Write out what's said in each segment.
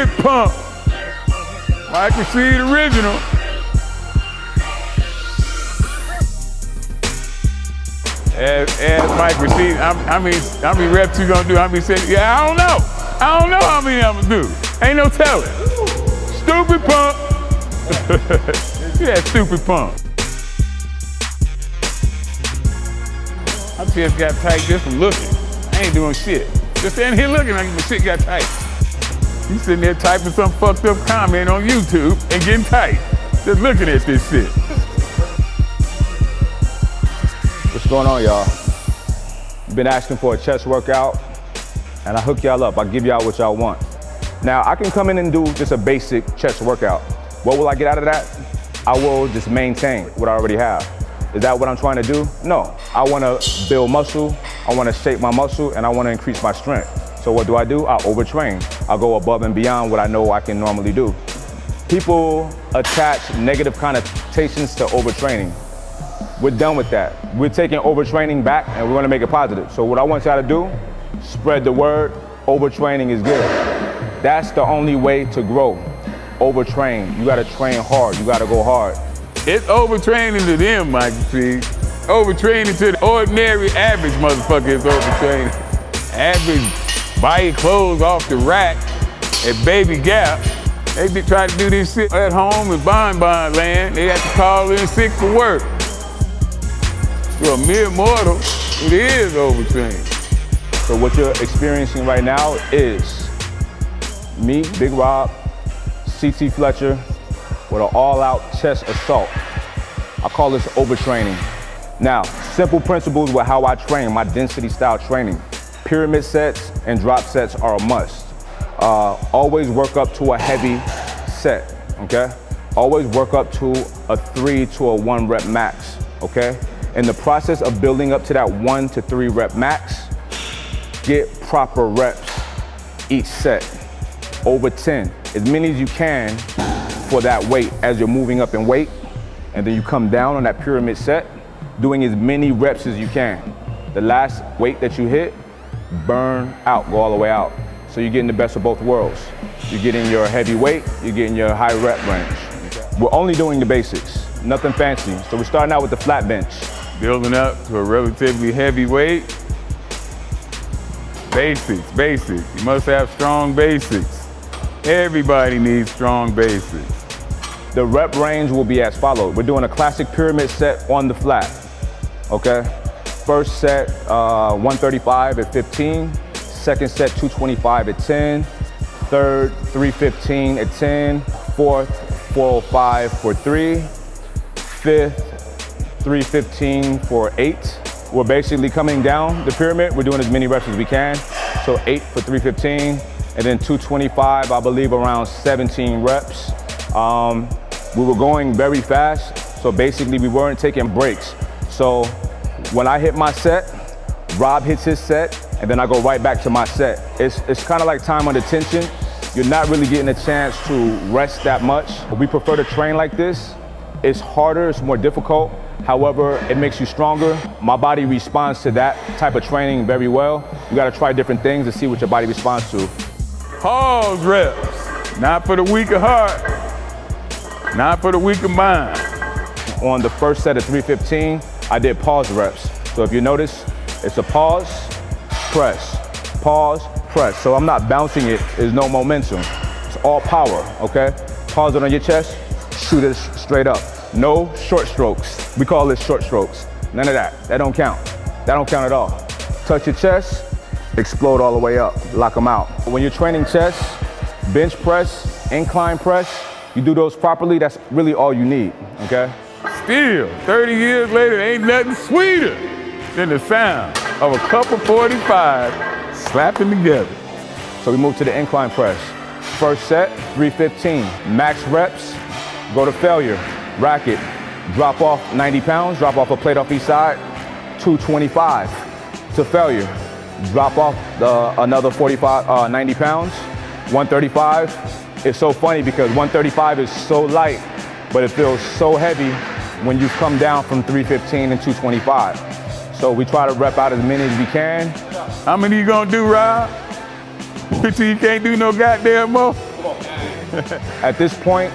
Stupid pump. Mike Rashid original. As Mike Rashid, how many reps you gonna do? How many sets? Yeah, I don't know. I don't know how many I'm gonna do. Ain't no telling. Stupid pump. Yeah, stupid pump. My chest got tight just from looking. I ain't doing shit. Just standing here looking like my shit got tight. You sitting there typing some fucked up comment on YouTube and getting tight. Just looking at this shit. What's going on, y'all? Been asking for a chest workout, and I hook y'all up. I give y'all what y'all want. Now, I can come in and do just a basic chest workout. What will I get out of that? I will just maintain what I already have. Is that what I'm trying to do? No. I want to build muscle, I want to shape my muscle, and I want to increase my strength. So what do? I overtrain. I go above and beyond what I know I can normally do. People attach negative connotations to overtraining. We're done with that. We're taking overtraining back and we're gonna make it positive. So what I want y'all to do, spread the word, overtraining is good. That's the only way to grow. Overtrain, you gotta train hard, you gotta go hard. It's overtraining to them, Mike G. Overtraining to the ordinary average motherfucker is overtraining. Average buy your clothes off the rack at Baby Gap. They be trying to do this shit at home in Bon land. They have to call in sick for work. To a mere mortal, it is overtraining. So what you're experiencing right now is me, Big Rob, CT Fletcher, with an all-out chest assault. I call this overtraining. Now, simple principles with how I train, my density style training. Pyramid sets and drop sets are a must. Always work up to a heavy set, okay? Always work up to a 3 to a 1 rep max, okay? In the process of building up to that 1 to 3 rep max, get proper reps each set, over 10, as many as you can for that weight as you're moving up in weight, and then you come down on that pyramid set, doing as many reps as you can. The last weight that you hit, burn out, go all the way out. So you're getting the best of both worlds. You're getting your heavy weight, you're getting your high rep range. We're only doing the basics, nothing fancy. So we're starting out with the flat bench. Building up to a relatively heavy weight. Basics. You must have strong basics. Everybody needs strong basics. The rep range will be as follows. We're doing a classic pyramid set on the flat, okay? First set, 135 at 15. Second set, 225 at 10. Third, 315 at 10. Fourth, 405 for 3. Fifth, 315 for 8. We're basically coming down the pyramid. We're doing as many reps as we can. So 8 for 315, and then 225, I believe around 17 reps. We were going very fast, so basically we weren't taking breaks. So when I hit my set, Rob hits his set, and then I go right back to my set. It's kind of like time under tension. You're not really getting a chance to rest that much. We prefer to train like this. It's harder, it's more difficult. However, it makes you stronger. My body responds to that type of training very well. You gotta try different things to see what your body responds to. Pause reps, not for the weak of heart, not for the weak of mind. On the first set of 315, I did pause reps. So if you notice, it's a pause, press, pause, press. So I'm not bouncing it, there's no momentum. It's all power, okay? Pause it on your chest, shoot it straight up. No short strokes. We call this short strokes. None of that. That don't count. That don't count at all. Touch your chest, explode all the way up, lock them out. When you're training chest, bench press, incline press, you do those properly, that's really all you need, okay? Still, 30 years later, ain't nothing sweeter than the sound of a couple 45 slapping together. So we move to the incline press. First set, 315. Max reps, go to failure. Racket, drop off 90 pounds, drop off a plate off each side, 225 to failure. Drop off another 90 pounds, 135. It's so funny because 135 is so light, but it feels so heavy when you come down from 315 and 225. So we try to rep out as many as we can. How many you gonna do, Rob? Until you can't do no goddamn more? At this point,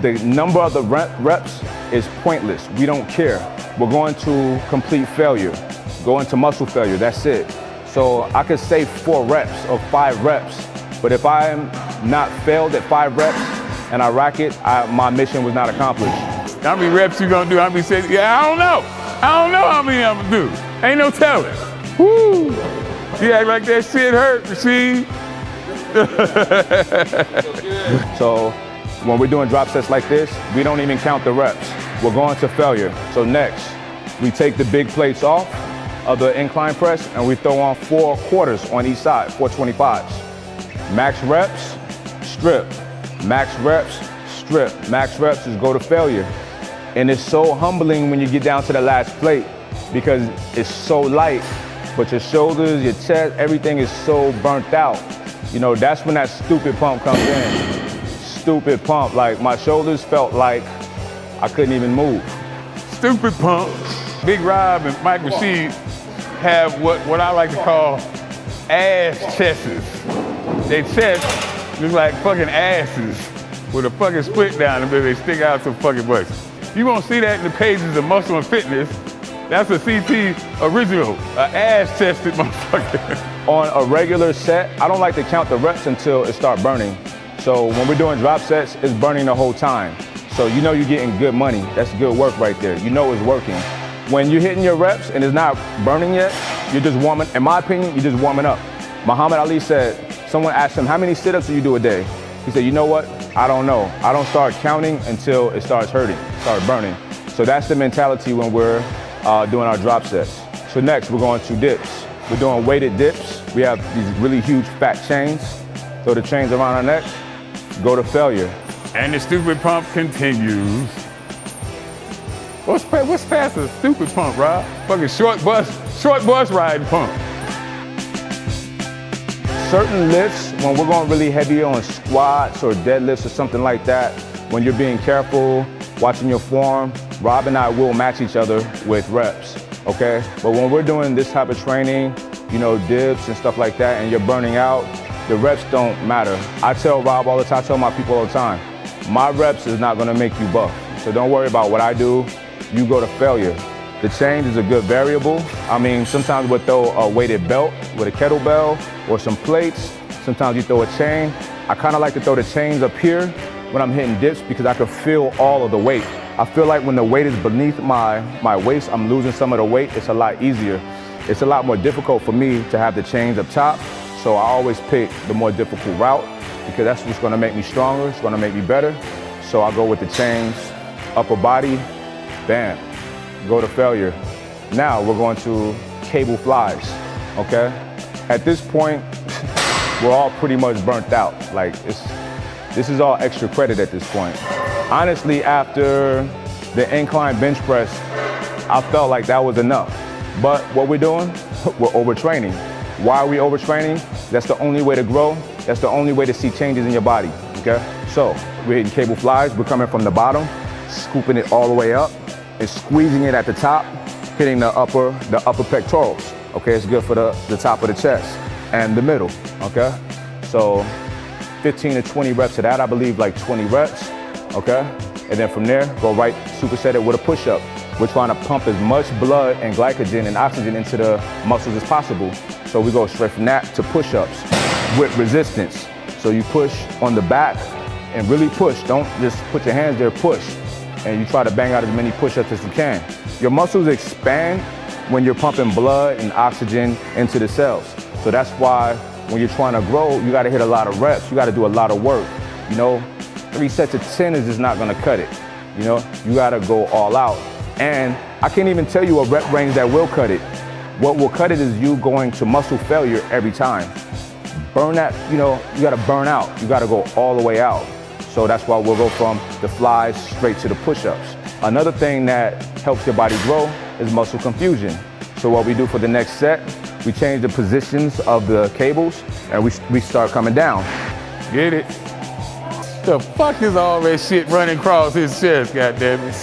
the number of the reps is pointless. We don't care. We're going to complete failure, go into muscle failure, that's it. So I could say 4 reps or 5 reps, but if I'm not failed at 5 reps and I rack it, my mission was not accomplished. How many reps you gonna do? How many sets? Yeah, I don't know. I don't know how many I'm gonna do. Ain't no telling. Woo! You act like that shit hurt, Rashid. So when we're doing drop sets like this, we don't even count the reps. We're going to failure. So next, we take the big plates off of the incline press and we throw on 4 quarters on each side, 425s. Max reps, strip. Max reps, strip. Max reps is go to failure. And it's so humbling when you get down to the last plate because it's so light, but your shoulders, your chest, everything is so burnt out. You know, that's when that stupid pump comes in. Stupid pump, like my shoulders felt like I couldn't even move. Stupid pump. Big Rob and Mike Rashid have what I like to call ass chests. Their chest look like fucking asses with a fucking split down the middle. They stick out so fucking much. You won't see that in the pages of Muscle and Fitness. That's a CT original, an ass-chested motherfucker. On a regular set, I don't like to count the reps until it starts burning. So when we're doing drop sets, it's burning the whole time. So you know you're getting good money. That's good work right there. You know it's working. When you're hitting your reps and it's not burning yet, you're just warming, in my opinion, you're just warming up. Muhammad Ali said, someone asked him, how many sit-ups do you do a day? He said, you know what? I don't know. I don't start counting until it starts hurting, starts burning. So that's the mentality when we're doing our drop sets. So next, we're going to dips. We're doing weighted dips. We have these really huge fat chains. Throw the chains around our neck, go to failure. And the stupid pump continues. What's past a stupid pump, Rob? Fucking short bus ride pump. Certain lifts, when we're going really heavy on squats or deadlifts or something like that, when you're being careful, watching your form, Rob and I will match each other with reps, okay? But when we're doing this type of training, you know, dips and stuff like that, and you're burning out, the reps don't matter. I tell Rob all the time, I tell my people all the time, my reps is not gonna make you buff. So don't worry about what I do, you go to failure. The change is a good variable. I mean, sometimes we'll throw a weighted belt with a kettlebell or some plates. Sometimes you throw a chain. I kinda like to throw the chains up here when I'm hitting dips because I can feel all of the weight. I feel like when the weight is beneath my waist, I'm losing some of the weight. It's a lot easier. It's a lot more difficult for me to have the chains up top. So I always pick the more difficult route because that's what's gonna make me stronger. It's gonna make me better. So I go with the chains, upper body, bam, go to failure. Now we're going to cable flies, okay? At this point, we're all pretty much burnt out. Like this is all extra credit at this point. Honestly, after the incline bench press, I felt like that was enough. But what we're doing, we're overtraining. Why are we overtraining? That's the only way to grow. That's the only way to see changes in your body, okay? So we're hitting cable flies. We're coming from the bottom, scooping it all the way up and squeezing it at the top, hitting the upper pectorals, okay? It's good for the top of the chest and the middle, okay? So 15 to 20 reps of that, I believe like 20 reps, okay? And then from there, go right, superset it with a push-up. We're trying to pump as much blood and glycogen and oxygen into the muscles as possible. So we go straight from that to push-ups with resistance. So you push on the back and really push. Don't just put your hands there, push. And you try to bang out as many push-ups as you can. Your muscles expand when you're pumping blood and oxygen into the cells. So that's why when you're trying to grow, you gotta hit a lot of reps. You gotta do a lot of work. You know, 3 sets of 10 is just not gonna cut it. You know, you gotta go all out. And I can't even tell you a rep range that will cut it. What will cut it is you going to muscle failure every time. Burn that, you know, you gotta burn out. You gotta go all the way out. So that's why we'll go from the flies straight to the push-ups. Another thing that helps your body grow is muscle confusion. So what we do for the next set, we change the positions of the cables and we start coming down. Get it? The fuck is all that shit running across his chest, goddammit?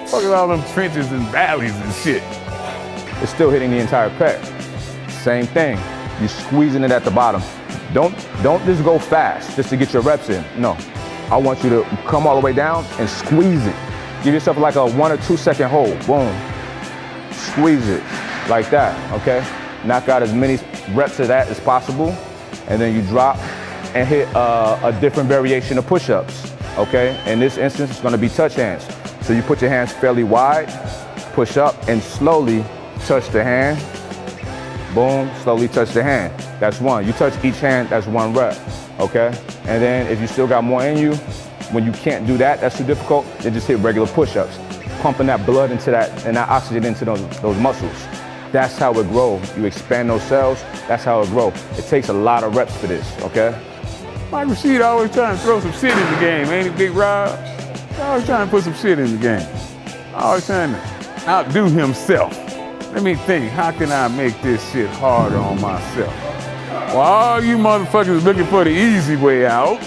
Fuck is all them trenches and valleys and shit? It's still hitting the entire pec. Same thing. You're squeezing it at the bottom. Don't just go fast just to get your reps in. No, I want you to come all the way down and squeeze it. Give yourself like a 1 or 2 second hold. Boom. Squeeze it like that, okay? Knock out as many reps of that as possible, and then you drop and hit a different variation of push-ups, okay? In this instance, it's gonna be touch hands. So you put your hands fairly wide, push up, and slowly touch the hand. Boom, slowly touch the hand. That's one. You touch each hand, that's 1 rep, okay? And then if you still got more in you, when you can't do that, that's too difficult, then just hit regular push-ups, pumping that blood into that and that oxygen into those muscles. That's how it grows. You expand those cells, that's how it grows. It takes a lot of reps for this, okay? Mike Rashid always trying to throw some shit in the game, ain't he, Big Rob? Always trying to put some shit in the game. Always trying to outdo himself. Let me think, how can I make this shit harder on myself? Well, all you motherfuckers looking for the easy way out,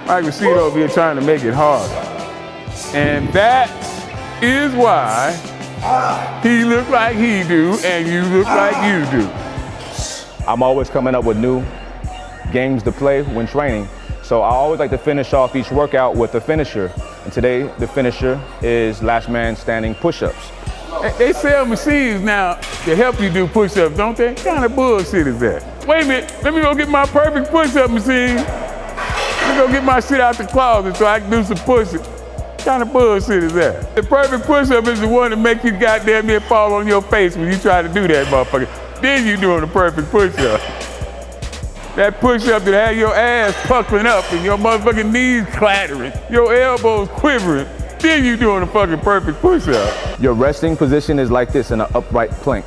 Mike Rashid over here trying to make it harder. And that is why he look like he do and you look like you do. I'm always coming up with new games to play when training. So I always like to finish off each workout with a finisher. And today, the finisher is last man standing push-ups. They sell machines now to help you do push-ups, don't they? What kind of bullshit is that? Wait a minute, let me go get my perfect push-up machine. Let me go get my shit out the closet so I can do some push-ups. What kind of bullshit is that? The perfect push-up is the one that make you goddamn near fall on your face when you try to do that motherfucker. Then you doing the perfect push-up. That push-up that have your ass puckering up and your motherfucking knees clattering, your elbows quivering. Then you doing a fucking perfect push-up. Your resting position is like this in an upright plank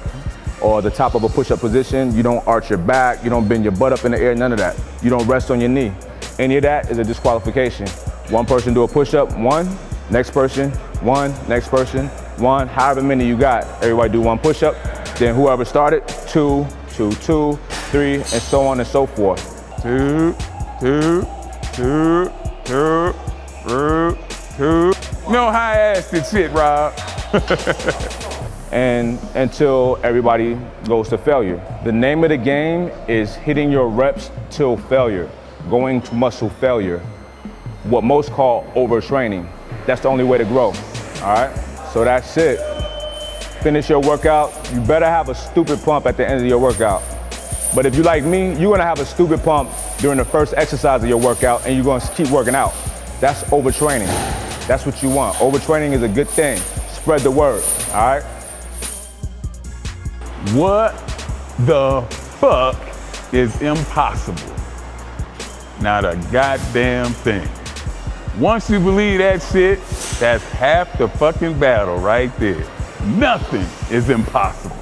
or the top of a push-up position. You don't arch your back, you don't bend your butt up in the air, none of that. You don't rest on your knee. Any of that is a disqualification. One person do a push-up, 1, next person, 1, next person, 1, however many you got. Everybody do 1 push-up, then whoever started, 2, 2, 2, 3, and so on and so forth. 2, 2, 2, 2, 2, 2. No high-assed shit, Rob. And until everybody goes to failure. The name of the game is hitting your reps till failure, going to muscle failure, what most call overtraining. That's the only way to grow, all right? So that's it. Finish your workout. You better have a stupid pump at the end of your workout. But if you're like me, you're gonna have a stupid pump during the first exercise of your workout and you're gonna keep working out. That's overtraining. That's what you want. Overtraining is a good thing. Spread the word, all right? What the fuck is impossible? Not a goddamn thing. Once you believe that shit, that's half the fucking battle right there. Nothing is impossible.